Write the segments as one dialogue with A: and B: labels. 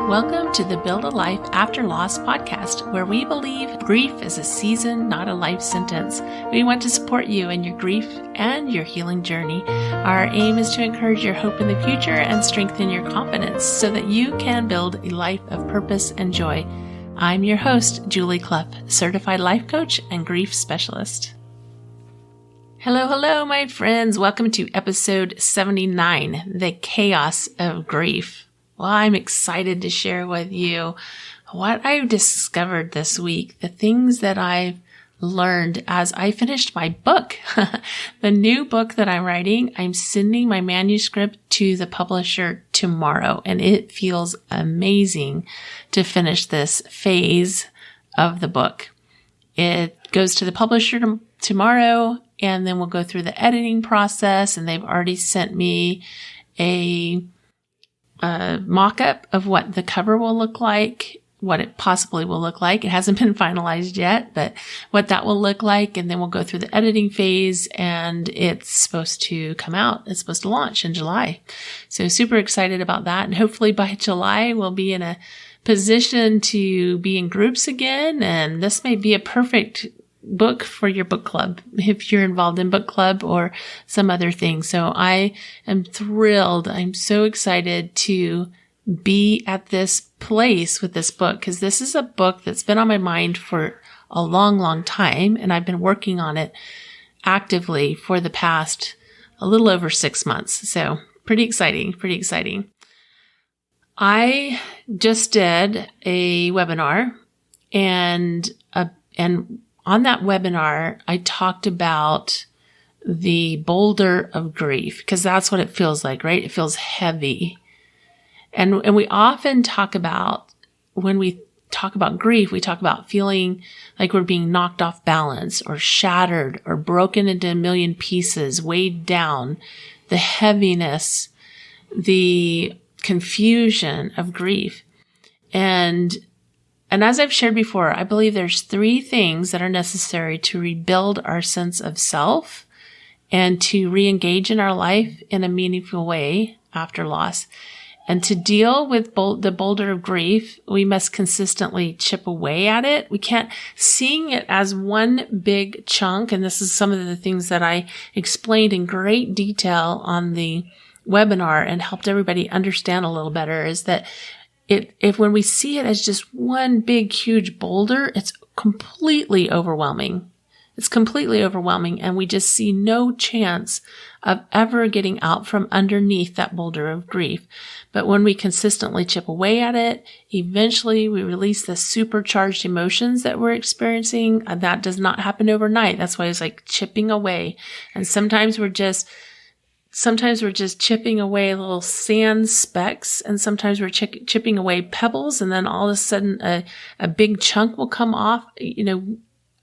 A: Welcome to the Build a Life After Loss podcast, where we believe grief is a season, not a life sentence. We want to support you in your grief and your healing journey. Our aim is to encourage your hope in the future and strengthen your confidence so that you can build a life of purpose and joy. I'm your host, Julie Clough, certified life coach and grief specialist. Hello, my friends. Welcome to episode 79, The Chaos of Grief. Well, I'm excited to share with you what I've discovered this week, the things that I've learned as I finished my book, the new book that I'm writing. I'm sending my manuscript to the publisher tomorrow, and it feels amazing to finish this phase of the book. It goes to the publisher tomorrow, and then we'll go through the editing process, and they've already sent me a mock-up of what the cover will look like, what it possibly will look like. It hasn't been finalized yet, but what that will look like. And then we'll go through the editing phase, and it's supposed to come out. It's supposed to launch in July. So super excited about that. And hopefully by July, we'll be in a position to be in groups again. And this may be a perfect book for your book club if you're involved in book club or some other thing. So I am thrilled. I'm so excited to be at this place with this book, because this is a book that's been on my mind for a long time, and I've been working on it actively for the past a little over 6 months. So pretty exciting. I just did a webinar, and on that webinar, I talked about the boulder of grief, because that's what it feels like, right? It feels heavy. And we often talk about, when we talk about grief, we talk about feeling like we're being knocked off balance or shattered or broken into a million pieces, weighed down, the heaviness, the confusion of grief. And as I've shared before, I believe there's 3 things that are necessary to rebuild our sense of self and to re-engage in our life in a meaningful way after loss. And to deal with the boulder of grief, we must consistently chip away at it. We can't seeing it as one big chunk. And this is some of the things that I explained in great detail on the webinar and helped everybody understand a little better, is that if when we see it as just one big, huge boulder, it's completely overwhelming. It's completely overwhelming, and we just see no chance of ever getting out from underneath that boulder of grief. But when we consistently chip away at it, eventually we release the supercharged emotions that we're experiencing. That does not happen overnight. That's why it's like chipping away. And sometimes we're just chipping away little sand specks, and sometimes we're chipping away pebbles, and then all of a sudden a big chunk will come off.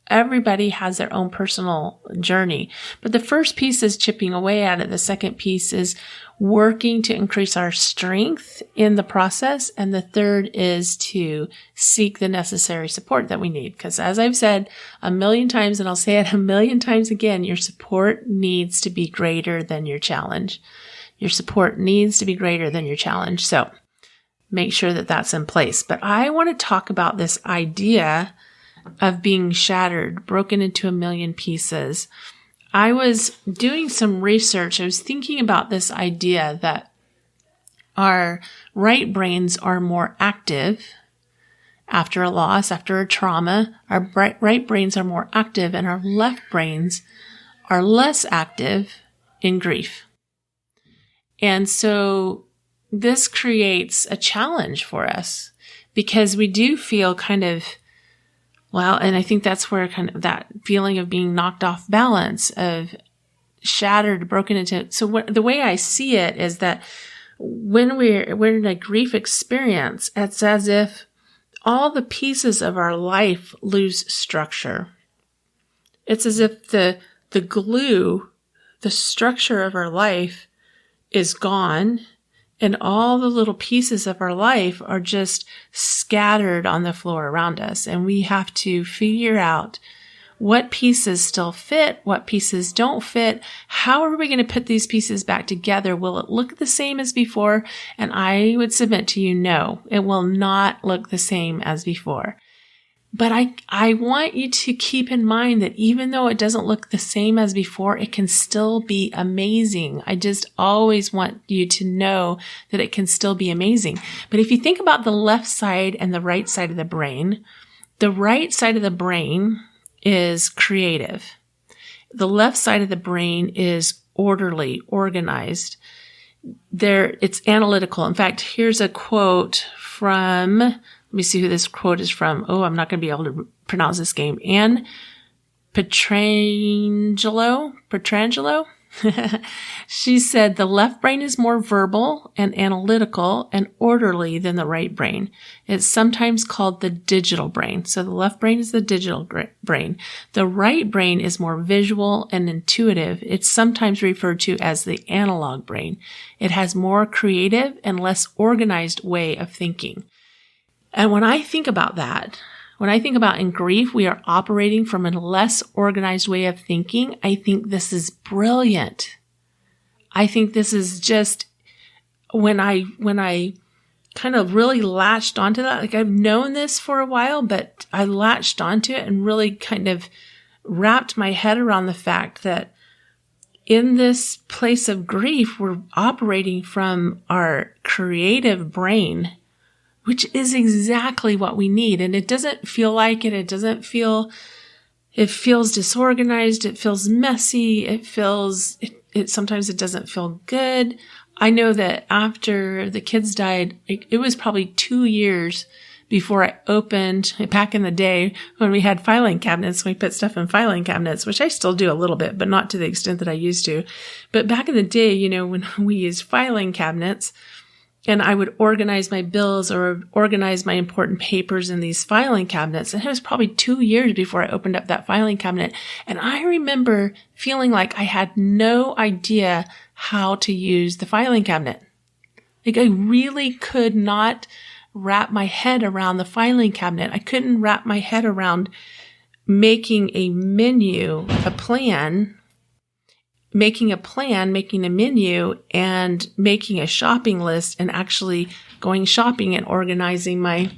A: Everybody has their own personal journey. But the first piece is chipping away at it. The second piece is working to increase our strength in the process. And the third is to seek the necessary support that we need. Because as I've said a million times, and I'll say it a million times again, your support needs to be greater than your challenge. Your support needs to be greater than your challenge. So make sure that that's in place. But I want to talk about this idea of being shattered, broken into a million pieces. I was doing some research. I was thinking about this idea that our right brains are more active after a loss, after a trauma. Our right brains are more active, and our left brains are less active in grief. And so this creates a challenge for us, because we do feel and I think that's where kind of that feeling of being knocked off balance, of shattered, broken into. So the way I see it is that when we're in a grief experience, it's as if all the pieces of our life lose structure. It's as if the glue, the structure of our life is gone, and all the little pieces of our life are just scattered on the floor around us. And we have to figure out what pieces still fit, what pieces don't fit. How are we going to put these pieces back together? Will it look the same as before? And I would submit to you, no, it will not look the same as before. But I want you to keep in mind that even though it doesn't look the same as before, it can still be amazing. I just always want you to know that it can still be amazing. But if you think about the left side and the right side of the brain, the right side of the brain is creative. The left side of the brain is orderly, organized. It's analytical. In fact, here's a quote from, let me see who this quote is from. Oh, I'm not going to be able to pronounce this name. Anne Petrangelo. She said, the left brain is more verbal and analytical and orderly than the right brain. It's sometimes called the digital brain. So the left brain is the digital brain. The right brain is more visual and intuitive. It's sometimes referred to as the analog brain. It has more creative and less organized way of thinking. And when I think about that, when I think about in grief, we are operating from a less organized way of thinking. I think this is brilliant. I think this is just, when I kind of really latched onto that, like I've known this for a while, but I latched onto it and really kind of wrapped my head around the fact that in this place of grief, we're operating from our creative brain, which is exactly what we need. And it doesn't feel like it. It feels disorganized. It feels messy. Sometimes it doesn't feel good. I know that after the kids died, it was probably 2 years before I opened, back in the day when we had filing cabinets, we put stuff in filing cabinets, which I still do a little bit, but not to the extent that I used to. But back in the day, when we used filing cabinets, and I would organize my bills or organize my important papers in these filing cabinets. And it was probably 2 years before I opened up that filing cabinet. And I remember feeling like I had no idea how to use the filing cabinet. Like I really could not wrap my head around the filing cabinet. I couldn't wrap my head around making a menu, making a menu, and making a shopping list and actually going shopping and organizing my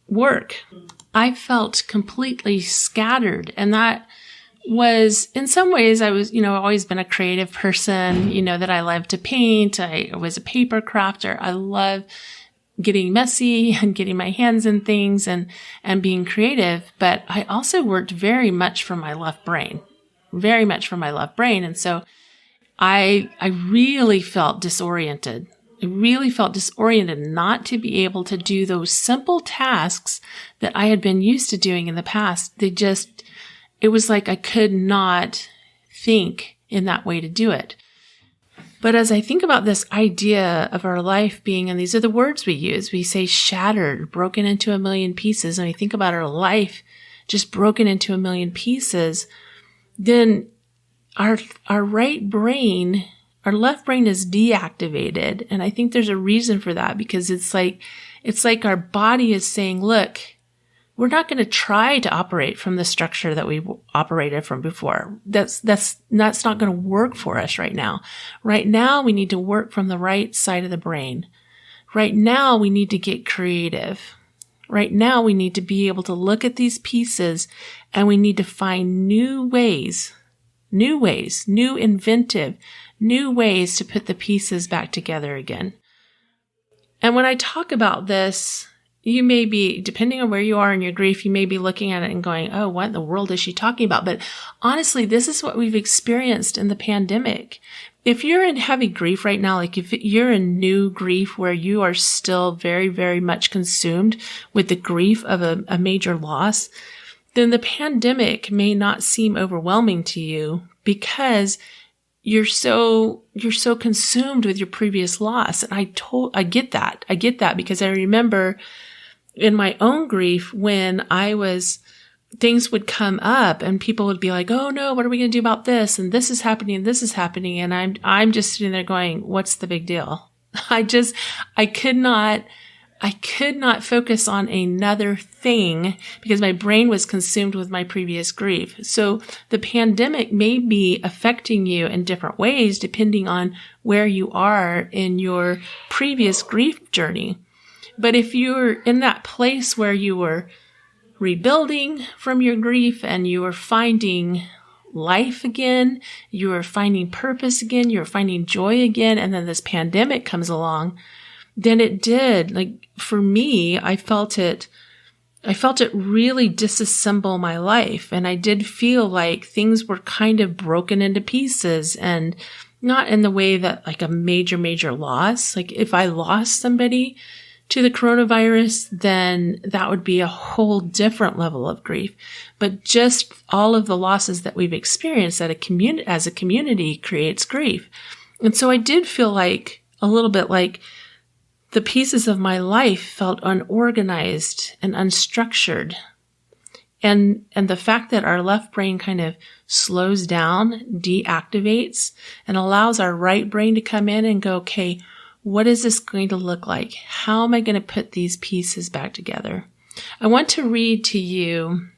A: work. I felt completely scattered. And that was, in some ways, I was, always been a creative person, that I love to paint. I was a paper crafter. I love getting messy and getting my hands in things and being creative. But I also worked very much from my left brain. And so I really felt disoriented. I really felt disoriented not to be able to do those simple tasks that I had been used to doing in the past. It was like I could not think in that way to do it. But as I think about this idea of our life being, and these are the words we use, we say shattered, broken into a million pieces. And we think about our life just broken into a million pieces, then our right brain, our left brain is deactivated. And I think there's a reason for that, because it's like our body is saying, look, we're not going to try to operate from the structure that we operated from before. That's not going to work for us right now. Right now, we need to work from the right side of the brain. Right now, we need to get creative. Right now, we need to be able to look at these pieces and we need to find new inventive, new ways to put the pieces back together again. And when I talk about this, you may be, depending on where you are in your grief, you may be looking at it and going, oh, what in the world is she talking about? But honestly, this is what we've experienced in the pandemic. If you're in heavy grief right now, like if you're in new grief where you are still very, very much consumed with the grief of a major loss, then the pandemic may not seem overwhelming to you because you're so consumed with your previous loss. And I get that. I get that because I remember in my own grief when things would come up and people would be like, oh no, what are we going to do about this? And this is happening and this is happening. And I'm just sitting there going, what's the big deal? I could not I could not focus on another thing because my brain was consumed with my previous grief. So the pandemic may be affecting you in different ways depending on where you are in your previous grief journey. But if you're in that place where you were rebuilding from your grief and you were finding life again, you were finding purpose again, you were finding joy again, and then this pandemic comes along, then it did. Like for me, I felt it really disassemble my life. And I did feel like things were kind of broken into pieces, and not in the way that like a major loss. Like if I lost somebody to the coronavirus, then that would be a whole different level of grief. But just all of the losses that we've experienced as a community creates grief. And so I did feel like a little bit like the pieces of my life felt unorganized and unstructured. And the fact that our left brain kind of slows down, deactivates, and allows our right brain to come in and go, okay, what is this going to look like? How am I going to put these pieces back together? I want to read to you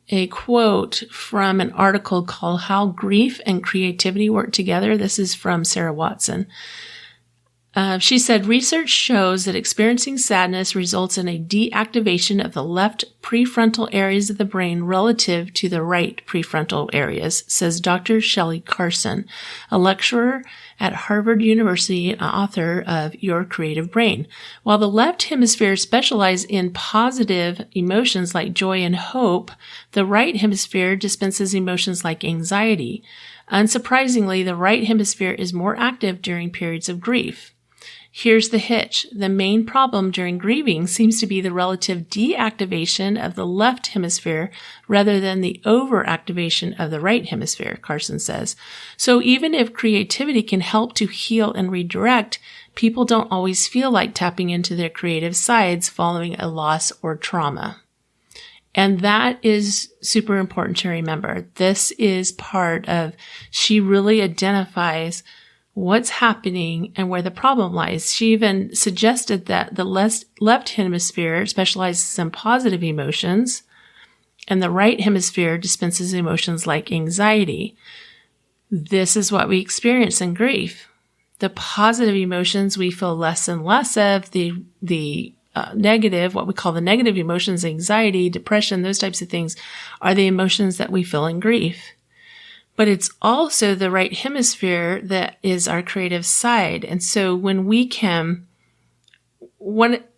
A: a quote from an article called How Grief and Creativity Work Together. This is from Sarah Watson. She said, research shows that experiencing sadness results in a deactivation of the left prefrontal areas of the brain relative to the right prefrontal areas, says Dr. Shelley Carson, a lecturer at Harvard University and author of Your Creative Brain. While the left hemisphere specializes in positive emotions like joy and hope, the right hemisphere dispenses emotions like anxiety. Unsurprisingly, the right hemisphere is more active during periods of grief. Here's the hitch. The main problem during grieving seems to be the relative deactivation of the left hemisphere rather than the overactivation of the right hemisphere, Carson says. So even if creativity can help to heal and redirect, people don't always feel like tapping into their creative sides following a loss or trauma. And that is super important to remember. This is part of, she really identifies what's happening and where the problem lies. She even suggested that the left hemisphere specializes in positive emotions and the right hemisphere dispenses emotions like anxiety. This is what we experience in grief. The positive emotions we feel less and less of, the negative, what we call the negative emotions, anxiety, depression, those types of things are the emotions that we feel in grief. But it's also the right hemisphere that is our creative side. And so when we can,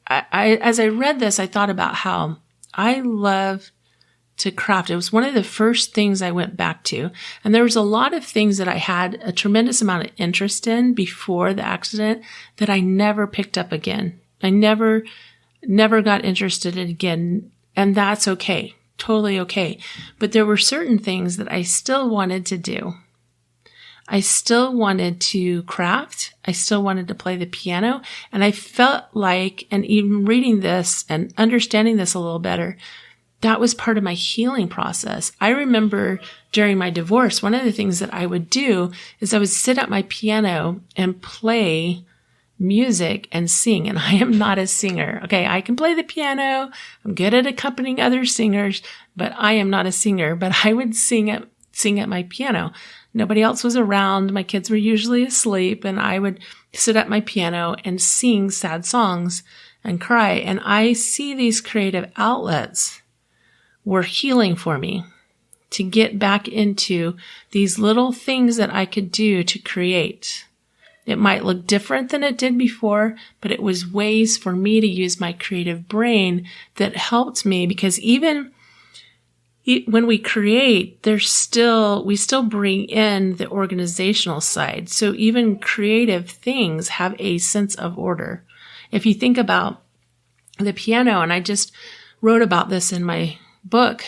A: as I read this, I thought about how I love to craft. It was one of the first things I went back to. And there was a lot of things that I had a tremendous amount of interest in before the accident that I never picked up again. I never got interested in again. And that's okay. Totally okay. But there were certain things that I still wanted to do. I still wanted to craft. I still wanted to play the piano. And I felt like, and even reading this and understanding this a little better, that was part of my healing process. I remember during my divorce, one of the things that I would do is I would sit at my piano and play music and sing. And I am not a singer. Okay. I can play the piano. I'm good at accompanying other singers, but I am not a singer. But I would sing at my piano. Nobody else was around. My kids were usually asleep, and I would sit at my piano and sing sad songs and cry. And I see these creative outlets were healing for me to get back into these little things that I could do to create. It might look different than it did before, but it was ways for me to use my creative brain that helped me, because even when we create, we still bring in the organizational side. So even creative things have a sense of order. If you think about the piano, and I just wrote about this in my book,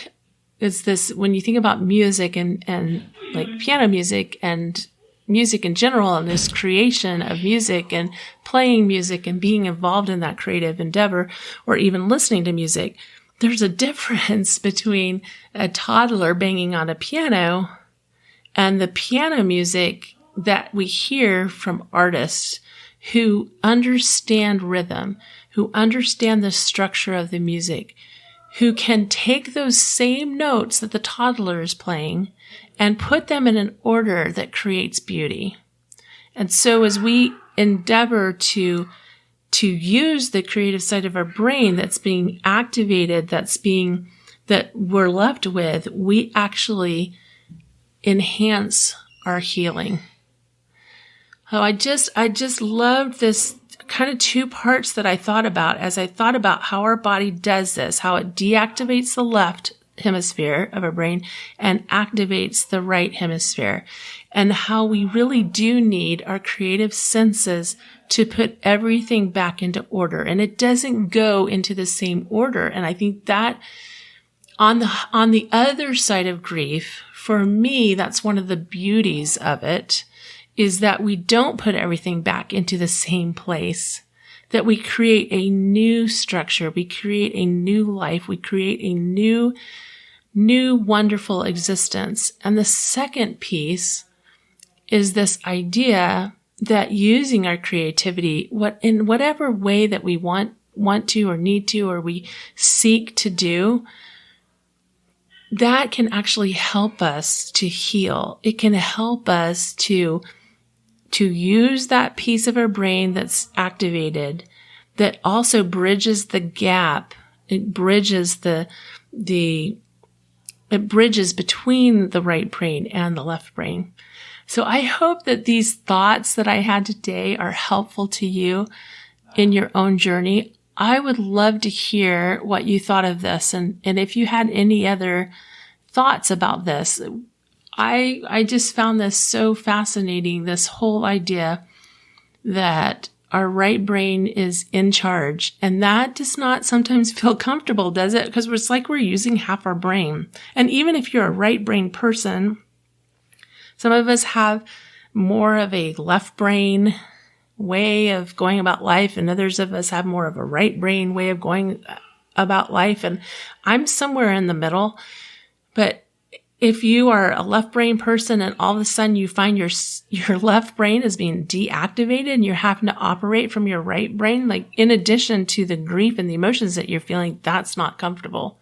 A: it's this, when you think about music and like piano music and music in general, and this creation of music and playing music and being involved in that creative endeavor, or even listening to music, there's a difference between a toddler banging on a piano and the piano music that we hear from artists who understand rhythm, who understand the structure of the music, who can take those same notes that the toddler is playing and put them in an order that creates beauty. And so as we endeavor to use the creative side of our brain that's being activated, that we're left with, we actually enhance our healing. So I just loved this kind of two parts that I thought about as I thought about how our body does this, how it deactivates the left hemisphere of our brain and activates the right hemisphere, and how we really do need our creative senses to put everything back into order. And it doesn't go into the same order. And I think that on the other side of grief, for me, that's one of the beauties of it, is that we don't put everything back into the same place, that we create a new structure, we create a new life, we create a new wonderful existence. And the second piece is this idea that using our creativity, in whatever way that we want to or need to, or we seek to do, that can actually help us to heal. It can help us to use that piece of our brain that's activated, that also bridges the gap. It bridges it bridges between the right brain and the left brain. So I hope that these thoughts that I had today are helpful to you in your own journey. I would love to hear what you thought of this. And if you had any other thoughts about this, I just found this so fascinating, this whole idea that our right brain is in charge. And that does not sometimes feel comfortable, does it? Because it's like we're using half our brain. And even if you're a right brain person, some of us have more of a left brain way of going about life, and others of us have more of a right brain way of going about life. And I'm somewhere in the middle. But if you are a left brain person and all of a sudden you find your left brain is being deactivated and you're having to operate from your right brain, like in addition to the grief and the emotions that you're feeling, that's not comfortable.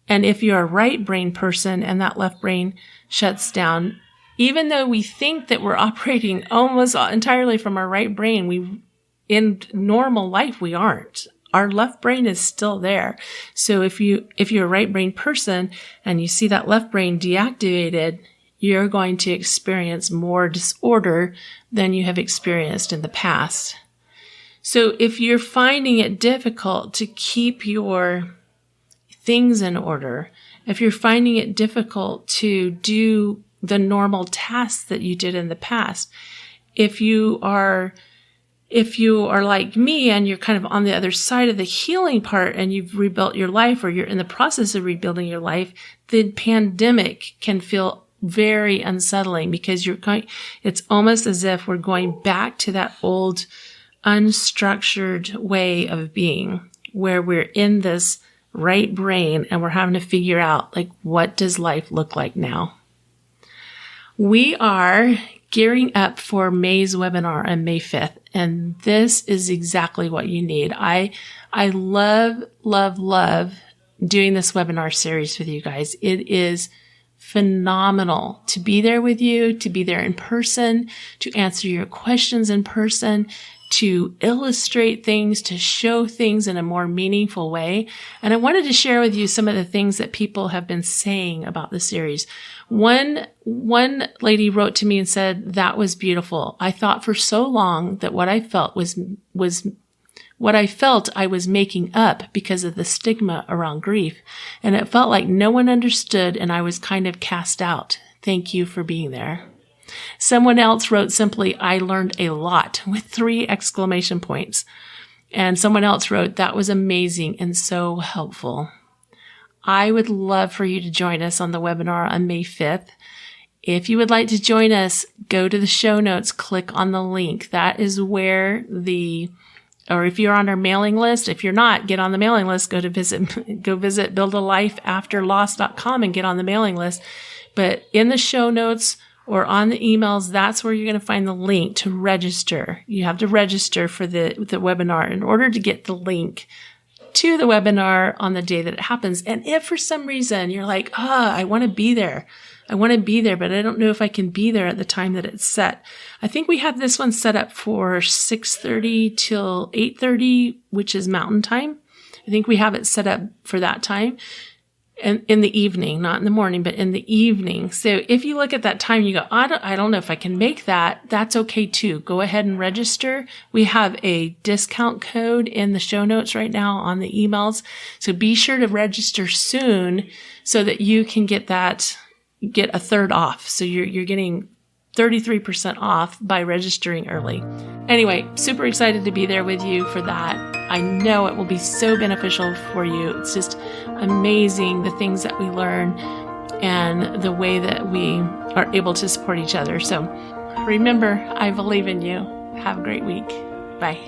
A: And if you're a right brain person and that left brain shuts down, even though we think that we're operating almost entirely from our right brain, in normal life, we aren't. Our left brain is still there. So if you're a right brain person and you see that left brain deactivated, you're going to experience more disorder than you have experienced in the past. So if you're finding it difficult to keep your things in order, if you're finding it difficult to do the normal tasks that you did in the past, if you are like me and you're kind of on the other side of the healing part and you've rebuilt your life, or you're in the process of rebuilding your life, the pandemic can feel very unsettling because it's almost as if we're going back to that old unstructured way of being where we're in this right brain and we're having to figure out, like, what does life look like now? We are gearing up for May's webinar on May 5th, and this is exactly what you need. I love, love, love doing this webinar series with you guys. It is phenomenal to be there with you, to be there in person, to answer your questions in person, to illustrate things, to show things in a more meaningful way. And I wanted to share with you some of the things that people have been saying about the series. One lady wrote to me and said, "That was beautiful. I thought for so long that what I felt was what I felt I was making up because of the stigma around grief. And it felt like no one understood and I was kind of cast out. Thank you for being there." Someone else wrote simply, "I learned a lot," with 3 exclamation points. And someone else wrote, "That was amazing and so helpful." I would love for you to join us on the webinar on May 5th. If you would like to join us, go to the show notes, click on the link. That is where or if you're on our mailing list, if you're not, get on the mailing list, go visit buildalifeafterloss.com and get on the mailing list. But in the show notes or on the emails, that's where you're going to find the link to register. You have to register for the webinar in order to get the link to the webinar on the day that it happens. And if for some reason you're like, I want to be there. I want to be there, but I don't know if I can be there at the time that it's set. I think we have this one set up for 6:30 till 8:30, which is Mountain Time. I think we have it set up for that time. And in the evening, not in the morning, but in the evening. So if you look at that time, you go, I don't know if I can make that. That's okay too. Go ahead and register. We have a discount code in the show notes right now on the emails. So be sure to register soon so that you can get a third off. So you're getting 33% off by registering early. Anyway, super excited to be there with you for that. I know it will be so beneficial for you. It's just amazing the things that we learn and the way that we are able to support each other. So remember, I believe in you. Have a great week. Bye.